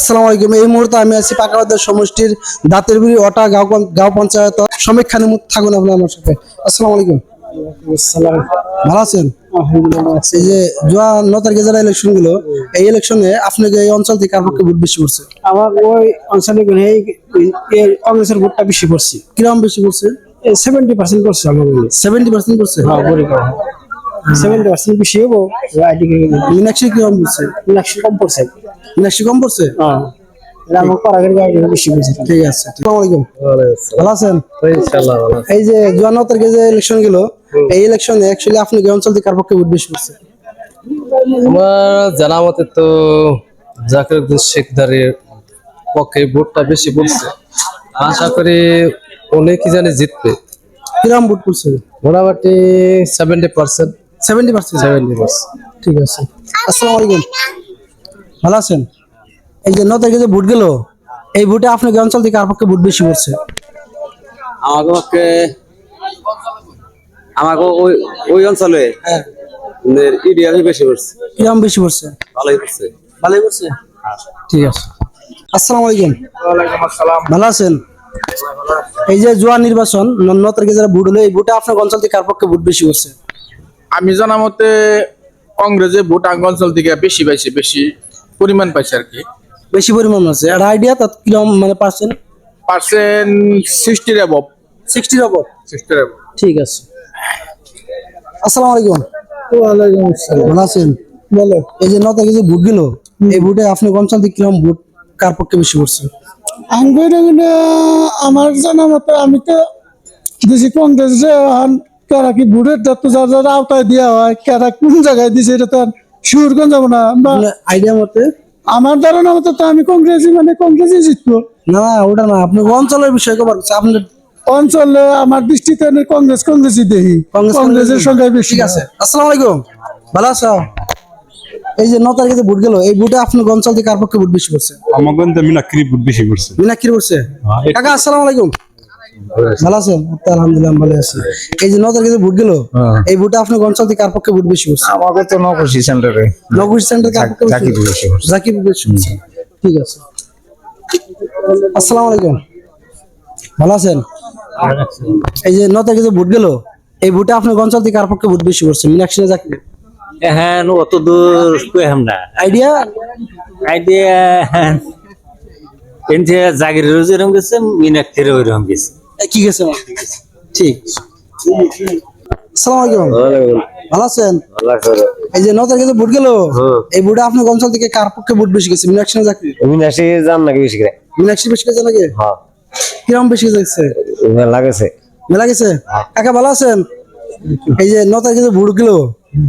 আসসালামু আলাইকুম। এই মুহূর্তে আমি আছি পাকাবাজার সমষ্টির দাঁতেরবাড়ি ওটা গাঁও পঞ্চায়েত সমীক্ষা নিমুত থাকুন আপনার আমার সাথে। আসসালামু আলাইকুম। ভালো আছেন? এই যে জুয়া 9 তারিখে যারা ইলেকশন গুলো, এই ইলেকশনে আপনাকে এই অঞ্চল থেকে কার পক্ষে ভোট বেশি পড়ছে? আমার ওই অঞ্চলে কংগ্রেসের ভোটটা বেশি পড়ছে। কিরকম বেশি পড়ছে? 70% পড়ছে আমার মনে হয়। 70% পড়ছে। হ্যাঁ, বড় কথা 70% বেশি হবো। মীনাক্ষী কিরকম পড়ছে? লাক্ষ কম পড়ছে। মীনাক্ষী কম পড়ছে। হ্যাঁ, এটা আমার পাড়াগের গাড়ি বেশি পড়ছে। ঠিক আছে। আসসালামু আলাইকুম। ভালো আছেন? ইনশাআল্লাহ ভালো। এই যে জুয়া 9 তারিখে যে ইলেকশন গেল, এই ইলেকশনে অ্যাকচুয়ালি আপনি এই অঞ্চল থেকে কার পক্ষে ভোট বেশি পড়ছে? আমার জানা মতে তো জাকির উদ্দিন শেখদারের পক্ষে ভোটটা বেশি পড়ছে। আশা করি উনি কি জানি জিতবে। কিরকম ভোট পড়ছে? মোটামুটি 70%। 70%। ঠিক আছে। আসসালামু আলাইকুম। ভালো আছেন? এই যে 9 তারিখে যে ভোট গেল, এই ভোটে আপনার এই অঞ্চল থেকে কার পক্ষে ভোট বেশি পড়ছে? আমাকে পক্ষে আমাকে ওই অঞ্চলে ইডিয়ামই বেশি করছে। কিরকম বেশি পড়ছে? ভালোই করছে। ভালোই পড়ছে। ঠিক আছে। আসসালামু আলাইকুম। ওয়ালাইকুম আসসালাম। ভালো আছেন? এই যে জুয়া নির্বাচন 9 তারিখে যারা ভোট হলো, এই ভোটে আপনার অঞ্চল থেকে কার পক্ষে ভোট বেশি পড়ছে? আমি জানা মতে কংগ্রেসের ভোট অঞ্চল থেকে বেশি পাইছে, বেশি পরিমাণ পাইছে আর কি। বেশি পরিমাণ আছে। আর আইডিয়া তাত কিরকম মানে পার্সেন্ট? 60 অ্যাবভ। 60 এর উপর। 60 অ্যাবভ। ঠিক আছে। আসসালামু আলাইকুম। ওয়ালাইকুম আসসালাম। ভালো আছেন? বলো। এই যে 9 তারিখে যে ভোট গেল, এই ভোটে আপনার অঞ্চল থেকে কিরকম ভোট কার পক্ষে বেশি পড়ছে? আমার জানা মতে আমি তো দেশি কংগ্রেস যে কারা কি ভোটের তো যার যার আওতায় দেওয়া হয়, কারা কোন জায়গায় দিছে এটা তো শিওর কোন যাবো না। আইডিয়া মতে আমার ধারণা মতো তো আমি কংগ্রেসই জিতবো। না, ওটা না, আপনি অঞ্চলের বিষয়ে খবর আপনার অঞ্চলে আমার দৃষ্টিতে কংগ্রেসই দেখি, কংগ্রেসের সংখ্যা বেশি। ঠিক আছে। আসসালামু আলাইকুম। ভালো আছো? এই যে 9 তারিখে যে ভোট গেল, এই ভোটে আপনার অঞ্চল থেকে কার পক্ষে ভোট বেশি পড়ছে? আমার গন্তে মিনাক্ষী ভোট বেশি পড়ছে। মীনাক্ষীর পড়ছে। কাকা আসসালামু আলাইকুম। ভালো আছেন? আলহামদুলিল্লাহ ভালো আছি। এই যে 9 তারিখে যে ভোট গেল, এই ভোটে আপনার অঞ্চল থেকে কার পক্ষে ভোট বেশি পড়ছে? আমাকে তো নকশি সেন্টারে নগর সেন্টার কার পক্ষে বেশি পড়ছে? জাকির বেশি পড়ছে। ঠিক আছে। আসসালামু আলাইকুম। ভালো আছেন? এই যে 9 তারিখে যে ভোট গেল, এই ভোটে আপনার অঞ্চল থেকে কার পক্ষে ভোট বেশি পড়ছে? মীনাক্ষী না জাকির? হ্যাঁ, অত দূর কইহাম না আইডিয়া? আইডিয়া এনতে জাগিরেরও যেরকম গেছে, মিনাক্ষীরও ওইরকম গেছে। কি গেছে? ঠিক। আসসালামু আলাইকুম। ভালো আছেন? এই যে 9 তারিখে যে ভোট গেল, এই ভোটে আপনার অঞ্চল থেকে কার পক্ষে ভোট বেশি গেছে? মীনাক্ষী না জাকির? মিনাক্ষী জান নাকি বেশি করে? মীনাক্ষী বেশি গেছে নাকি? হ্যাঁ, কিরকম বেশি গেছে? মেলা গেছে। মেলা গেছে। কাকা ভালো আছেন? এই যে 9 তারিখে যে ভোট গেল,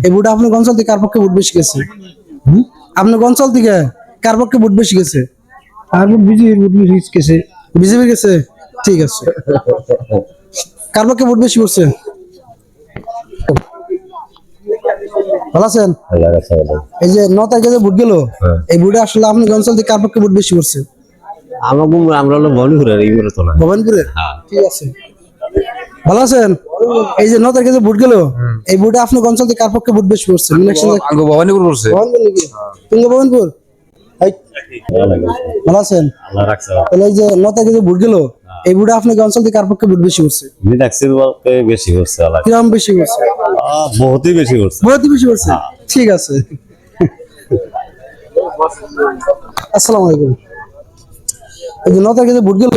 এই ভোটে আপনার অঞ্চল থেকে কার পক্ষে ভোট বেশি গেছে? আপনার অঞ্চল থেকে কার পক্ষে ভোট বেশি গেছে? আর বিজেপি ভোট বেশি গেছে। বিজেপি গেছে। ঠিক আছে। কার পক্ষে ভোট বেশি করছে? ভালো আছেন? এই যে 9 তারিখে যে ভোট গেল, এই ভোটে আসলে আপনার অঞ্চল থেকে কার পক্ষে ভোট বেশি করছে? আমরা হলো ভবানীপুরের, এই তো না। ভবানীপুরে। ঠিক আছে। ভালো আছেন? এই যে 9 তারিখে যে ভোট গেল, এই ভোটে আপনার অঞ্চল থেকে কার পক্ষে ভোট বেশি করছে? ভবানীপুর পড়ছে। ভবানীপুর নাকি? তুমি ভবানীপুর? ভালো আছেন? তাহলে এই যে 9 তারিখে যে ভোট গেল, এই ভোটে আপনার অঞ্চল থেকে কার পক্ষে ভোট বেশি করছে? মিনাক্ষীর বলতে বেশি করছে। কিরকম বেশি করছে? বহুতই বেশি করছে। বহুতই বেশি করছে। ঠিক আছে। আসসালামু আলাইকুম। এই যে 9 তারিখে যে ভোট গেল,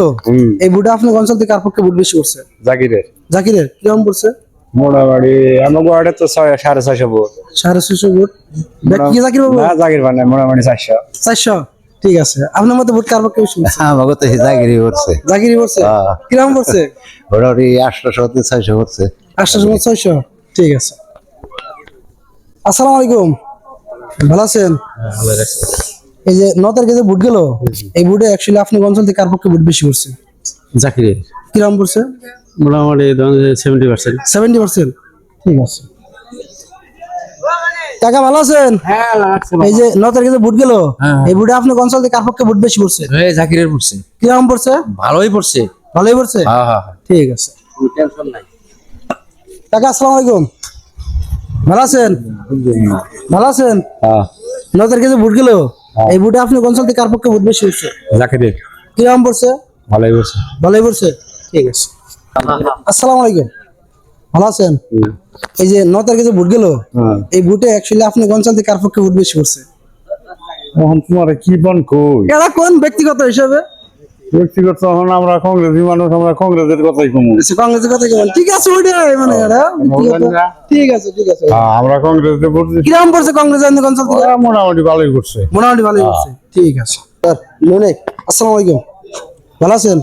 এই ভোটে আপনার অঞ্চল থেকে কার পক্ষে ভোট বেশি করছে? জাকিরের। জাকিরের। কিরকম পড়ছে? মোটামুটি আমার ওয়ার্ডে তো 650 ভোট। 650 ভোট। কি জাকির বাবু? না, জাকির মানে মোটামুটি 400। 400। ঠিক আছে। আপনার মতে ভোট কার পক্ষে বেশি পড়ছে? আমাকে তো জাগিরি করছে। জাকিরই পড়ছে। কিরকম পড়ছে? মোটামুটি 800-600 করছে। 800-600। ঠিক আছে। আসসালামু আলাইকুম। ভালো আছেন? এই যে 9 তারিখে যে ভোট গেল, এই ভোটে অ্যাকচুয়ালি আপনার অঞ্চল থেকে কার পক্ষে ভোট বেশি করছে? জাকিরের কিরকম পড়ছে? মোটামুটি 70%। 70%। ঠিক আছে। কাকা ভালো আছেন? হ্যাঁ, এই যে 9 তারিখে যে ভোট গেল, এই ভোটে আপনার অঞ্চল থেকে কার পক্ষে ভোট বেশি করছে? জাকিরের পড়ছে। কিরকম পড়ছে? ভালোই পড়ছে। ভালোই পড়ছে। ঠিক আছে। টেনশন নাই। কাকা আসসালামু আলাইকুম। ভালো আছেন? ভালো আছেন? 9 তারিখে যে ভোট গেল, এই ভোটে আপনি অঞ্চল থেকে কার পক্ষে ভোট বেশি হচ্ছে? জাকিরের কিরকম পড়ছে? ভালোই বলছে। ভালোই পড়ছে, ঠিক আছে। আসসালামু আলাইকুম, ভালো আছেন? এই যে 9 তারিখে যে ভোট গেল, এই ভোটে অ্যাকচুয়ালি আপনি অঞ্চল থেকে কার পক্ষে ভোট বেশি হচ্ছে? এখন তোমার কি বন কই এটা কোন ব্যক্তিগত হিসাবে? ব্যক্তিগত এখন আমরা কংগ্রেসী মানুষ, আমরা কংগ্রেসের কথাই কমু। কংগ্রেসের কথা কেমন? ঠিক আছে, ওইটাই মানে এটা ব্যক্তিগত। ঠিক আছে, ঠিক আছে। আমরা কংগ্রেসে ভোট দিচ্ছি। কিরকম পড়ছে কংগ্রেস অঞ্চল থেকে? ওরা মোটামুটি ভালোই করছে। মোটামুটি ভালোই হচ্ছে, ঠিক আছে। স্যার মনে আসসালামু আলাইকুম, ভালো আছেন?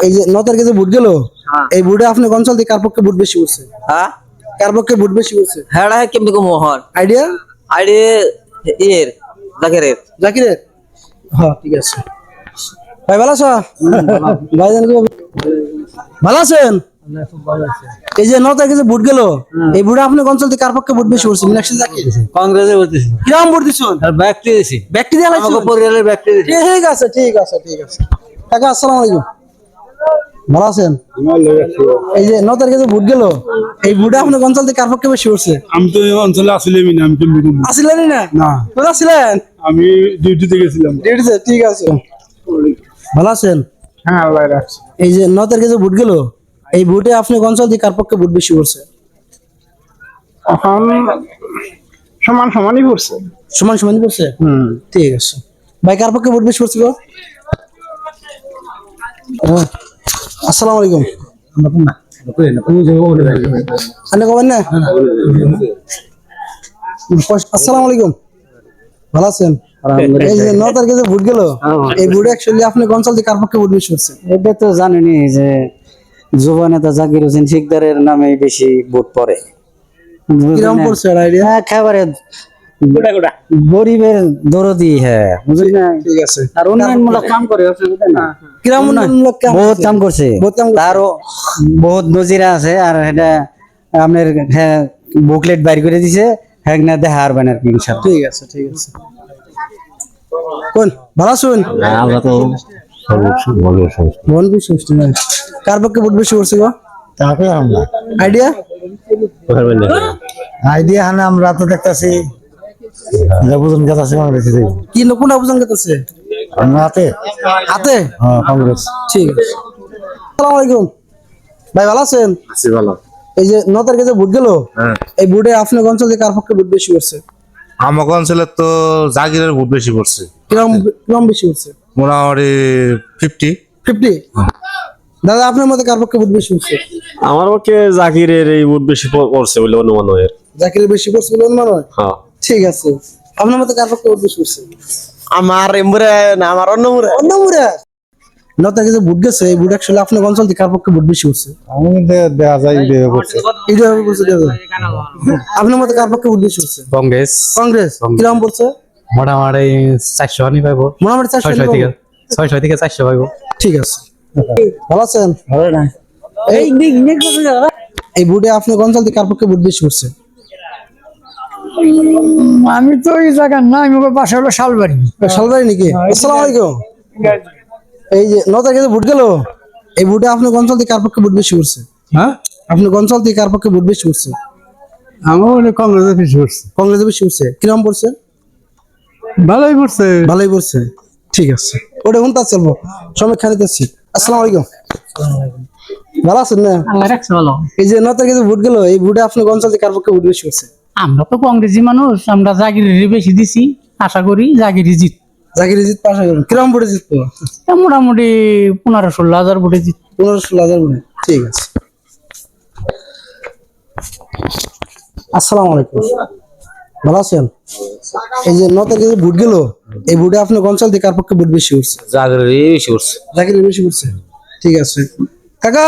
এই যে 9 তারিখে যে ভোট গেল, এই ভোটে আপনি অঞ্চল থেকে কার পক্ষে ভোট বেশি হচ্ছে? হ্যাঁ কার পক্ষে ভোট বেশি হচ্ছে? হ্যাঁ কেমনি কম হন আইডিয়া? আইডি এর জাকিরের জাকিরের? হ্যাঁ, ঠিক আছে। ভাই ভালো আছো? ভাইজান কি ভালো আছেন? এই যে 9 তারিখে যে ভোট গেল, এই ভোটে আপনি অঞ্চল থেকে কার পক্ষে ভোট বেশি হচ্ছে? মিনাক্ষী জাকির? কংগ্রেসে বলতেছি কিরকম ভোট দিচ্ছেন? আর ব্যক্তি দিছি ব্যক্তি দিয়ে লাগছে? আমাকে পরিবারের ব্যক্তি দিছি ঠিক আছে, ঠিক আছে, ঠিক আছে। কাকা আসসালামু আলাইকুম, ভালো আছেন? এই যে 9 তারিখে যে ভোট গেল, এই ভোটে আপনি অঞ্চল থেকে কার পক্ষে বেশি হচ্ছে? আমি তো এই অঞ্চলে আসলে না, আমি কেমনি কমু? আসলেনই না? না, কোথায় ছিলেন? আমি ডিউটিতে গেছিলাম। ডিউটিতে? ঠিক আছে। ভালো আছেন? হ্যাঁ আল্লাহ রাখছে। এই যে 9 তারিখে যে ভোট গেল, এই ভোটে আপনি অঞ্চল থেকে কার পক্ষে ভোট বেশি করছে? এখন সমান সমানই করছে। সমান সমান করছে, ঠিক আছে। ভাই কার পক্ষে ভোট বেশি করছে গো? হ্যাঁ। আসসালামু আলাইকুম, আপনি কবেন না? আসসালামু আলাইকুম, ভালো আছেন? এই যে 9 তারিখে যে ভোট গেল, এই ভোটে অ্যাকচুয়ালি আপনি অঞ্চল থেকে কার পক্ষে ভোট বেশি করছে? এটা তো জানেনি যে যুব নেতা জাকির হোসেন শিকদারের নামে বেশি ভোট পড়ে। কিরকম পড়ছে আইডিয়া? একেবারে গরিবের দরদি, হ্যাঁ বুঝলি না? ঠিক আছে। আর উন্নয়নমূলক কাম করে, অসুবিধা না। কিরকম উন্নয়নমূলক কাম বহুত করছে? কাম করছে, বহুত কাম করছে। তারও বহুত নজিরা আছে। আর এটা আপনার বুকলেট বাইর করে দিছে, হ্যাঁ না দেখা আর বানার কি ইনশাআল্লাহ। ঠিক আছে, ঠিক আছে। কোন ভালো আছেন? আমরা তো মন বেশি হচ্ছে না। কার পক্ষে ভোট বেশি করছে গো? তাকে আমরা আইডিয়া? আইডিয়া হানে আমরা তো দেখতেছি বুঝুন কথা আছে কংগ্রেসে কি কোনটা বুঝান গেছে? আমরা হাতে হাতে? কংগ্রেস। ঠিক আছে। আসসালামু আলাইকুম, ভাই ভালো আছেন? আছি ভালো। এই যে 9 তারিখে যে ভোট গেল, এই ভোটে আপনার অঞ্চল থেকে কার পক্ষে ভোট বেশি করছে? আমাকে অঞ্চলে তো জাগিরের ভোট বেশি পড়ছে, কিরকম কিরকম বেশি করছে? মোটামুটি 50। 50? দাদা আপনার মতে কার পক্ষে ভোট বেশি হচ্ছে? আমার পক্ষে জাকিরের এই ভোট বেশি পড়ছে বলে অনুমান হয়। জাকিরের বেশি করছে বলে অনুমান হয়? হ্যাঁ ঠিক আছে। আপনার মতে কার পক্ষে ভোট বেশি হচ্ছে? আমার এমরে না আমার অন্যমরে অন্যমুরা 9 তারিখে যে ভোট গেছে, এই ভোট অ্যাকচুয়ালি আপনার অঞ্চল থেকে কার পক্ষে ভোট বেশি হচ্ছে? আমি দেয়া যায় করছে এইভাবে বলছে দাদা। আপনার মতে কার পক্ষে ভোট বেশি হচ্ছে? কংগ্রেস কংগ্রেস? কিরকম পড়ছে? মোটামুটি 400 আনি পাইবো, মোটামুটি 400 600 থেকে 400 পাইবো। ঠিক আছে। ভালো আছেন? ভালো না এই ভোটে আপনি অঞ্চল থেকে কার পক্ষে ভোট বেশি করছে? আমি তো এই জায়গার না, আমি পাশে হলো শালবাড়ি। শালবাড়ি নাকি? আসসালামু আলাইকুম। এই যে 9 তারিখে যে ভোট গেল, এই ভোটে আপনি অঞ্চল থেকে কার পক্ষে ভোট বেশি করছে? হ্যাঁ, আপনি অঞ্চল থেকে কার পক্ষে ভোট বেশি করছে? আমার কংগ্রেসে বেশি করছে। কংগ্রেসে বেশি করছে, কিরকম পড়ছে? ভালোই করছে। ভালোই পড়ছে, ঠিক আছে। ওটা হুনতা চলবো, সমীক্ষা নিতেছি। আসসালামু আলাইকুম, ভালো আছেন না? আল্লাহ রাখছে ভালো। এই যে 9 তারিখে যে ভোট গেল, এই ভোটে আপনি অঞ্চল থেকে কার পক্ষে ভোট বেশি করছে? আমরা তো কংগ্রেসি মানুষ, আমরা জাগিরেরই বেশি দিছি। আশা করি জাগিরি জিত। জাকির জিত পাশা করুন, কিরকম ভোটে জিতবো? মোটামুটি 15-16 হাজার ভোটে জিত। 15-16 ভোটে, ঠিক আছে। আসসালামু আলাইকুম, ভালো আছেন? এই যে 9 তারিখে যে ভোট গেল, এই ভোটে আপনি অঞ্চল থেকে কার পক্ষে ভোট বেশি করছে? জাকিরের বেশি করছে জাকিরের বেশি করছে, ঠিক আছে। কাকা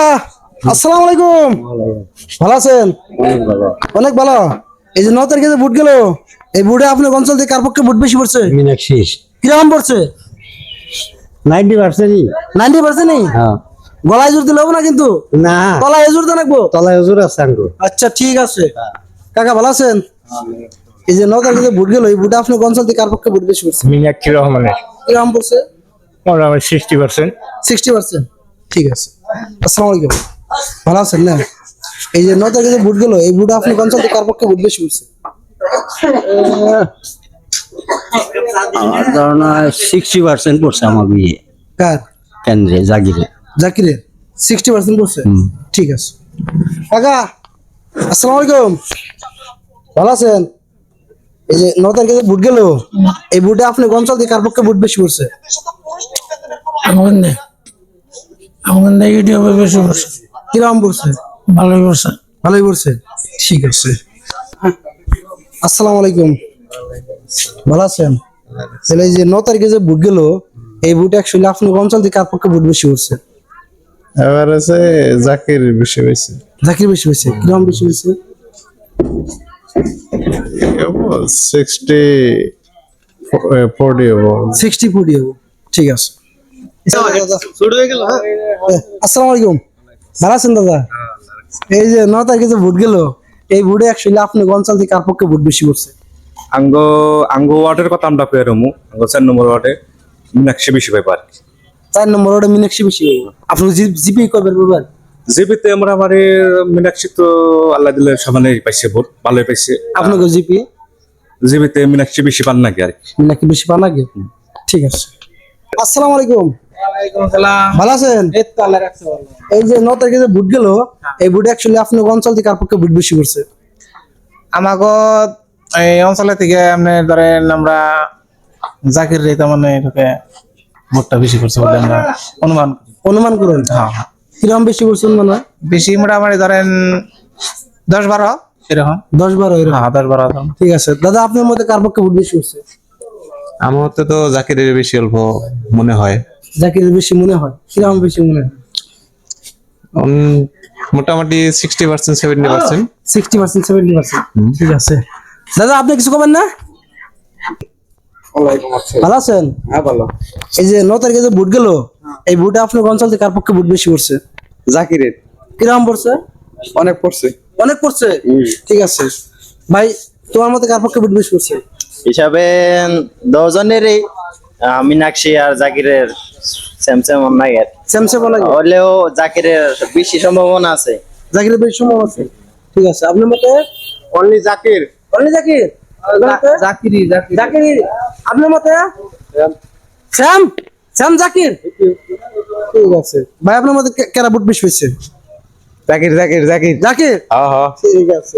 আসসালামু আলাইকুম, ভালো আছেন? অনেক ভালো। এই যে 9 তারিখে যে ভোট গেল, এই ভোটে আপনার অঞ্চল থেকে কার পক্ষে ভোট বেশি পড়ছে? মীনাক্ষী কিরকম পড়ছে? 90%। 90% নেই? হ্যাঁ গলায় জোর দিলে হবে না কিন্তু, না, তলায় জোর দেন রাখবো। তলায় হুজুর আছে আঙ্গো। আচ্ছা ঠিক আছে। কাকা ভালো আছেন? এই যে 9 তারিখে যে ভোট গেল, এই ভোটে আপনার অঞ্চল থেকে কার পক্ষে ভোট বেশি পড়ছে? মিনাক্ষী রহমানের কিরকম পড়ছে? মোটামুটি 60%। 60%, ঠিক আছে। আসসালামু আলাইকুম, ভালো আছেন না? এই যে 9 তারিখে যে ভোট গেল, এই ভোটে আপনি অঞ্চল থেকে কার পক্ষে ভোট বেশি পড়ছে? আমার ধারণা 60% পড়ছে আমার বিয়ে কার? কেন্দ্রে জাগিরে। জাকিরের 60% পড়ছে। ঠিক আছে কাকা, আসসালামু আলাইকুম, ভালো আছেন? এই যে 9 তারিখে যে ভোট গেল, এই ভোটে আপনি অঞ্চল থেকে কার পক্ষে ভোট বেশি পড়ছে? আমার নেগেটিভ বেশি বসে কিরকম পড়ছে? ভালোই বসে। ভালোই পড়ছে। ঠিক আছে। আসসালামু আলাইকুম, ভালো আছেন? তাহলে এই যে 9 তারিখে যে ভোট গেল, এই ভোটে অ্যাকচুয়ালি আপনি অঞ্চল থেকে কার পক্ষে ভোট বেশি পড়ছে? এবার আছে জাকির বেশি হয়েছে। জাকির বেশি হয়েছে। কিরকম বেশি হয়েছে? 60-40 হবো। 60-40 হবে। ঠিক আছে। আসসালামু আলাইকুম, ভালো আছেন দাদা? এই যে 9 তারিখে যে ভোট গেল, এই ভোটে অ্যাকচুয়ালি আপনি অঞ্চল থেকে কার পক্ষে ভোট বেশি পড়ছে? আঙ্গো ওয়ার্ডের কথা আমরা পেয়ে রমু। আঙ্গো 4 নম্বর ওয়ার্ডে মিনাক্ষী বেশি পাইবার। 4 নম্বর ওটা মিনাক্ষী বেশি হবে। আপনি জিপি কবে বলবেন? জিপিতে আমরা আমার মিনাক্ষী তো আল্লাহ দিলে সমানে পাইছে, ভোট ভালোই পাইছে। আপনাকে জিপি জিপিতে মিনাক্ষী বেশি পান নাকি আর কি। মিনাক্ষী বেশি পান লাগে। ঠিক আছে। আসসালামু আলাইকুম, ভালো আছেন? এই যে 9 তারিখে যে ভোট গেল, এই ভোটে অ্যাকচুয়ালি আপনি অঞ্চল থেকে কার পক্ষে ভোট বেশি পড়ছে? আমাকে এই অঞ্চলে থেকে আপনি ধরেন আমরা জাকির রেতা মানে এটাকে ভোটটা বেশি করছে বলে আমরা অনুমান করি। অনুমান করুন। হ্যাঁ, কিরকম বেশি পড়ছেন মনে হয়? বেশি মোটামুটি ধরেন 10-12 এরকম। 10-12 এরকম। হ্যাঁ, 10-12। ঠিক আছে দাদা, আপনার মধ্যে কার পক্ষে ভোট বেশি পড়ছে? আমার মতে তো জাকিরের বেশি অল্প মনে হয়। জাকিরের বেশি মনে হয়। কিরকম বেশি মনে হয়? মোটামুটি 60%, 70%। 60%, 70%। ঠিক আছে দাদা, আপনি কিছু করবেন না? ভালো আছেন? হ্যাঁ ভালো। এই যে 9 তারিখে যে ভোট গেল, এই ভোটে আপনার অঞ্চল থেকে কার পক্ষে ভোট বেশি পড়ছে? জাকিরের কিরকম পড়ছে? অনেক পড়ছে। অনেক পড়ছে। ঠিক আছে ভাই, তোমার মতে কার পক্ষে ভোট বেশি পড়ছে? হিসাবে 10 জনেরই মীনাক্ষী আর জাকিরের স্যামসাং অন্যায়ের স্যামসাং লাগে। হলেও জাকিরের বেশি সম্ভাবনা আছে। জাকিরের বেশি সম্ভব আছে। ঠিক আছে, আপনার মতে? অনলি জাকির। অনলি জাকির। জাকির। আপনার মতে? স্যাম জাকির। ঠিক আছে ভাই, আপনার মতে কারা ভোট বেশি হয়েছে? জাকির জাকির জাকির। জাকির। হ্যাঁ হ্যাঁ। ঠিক আছে।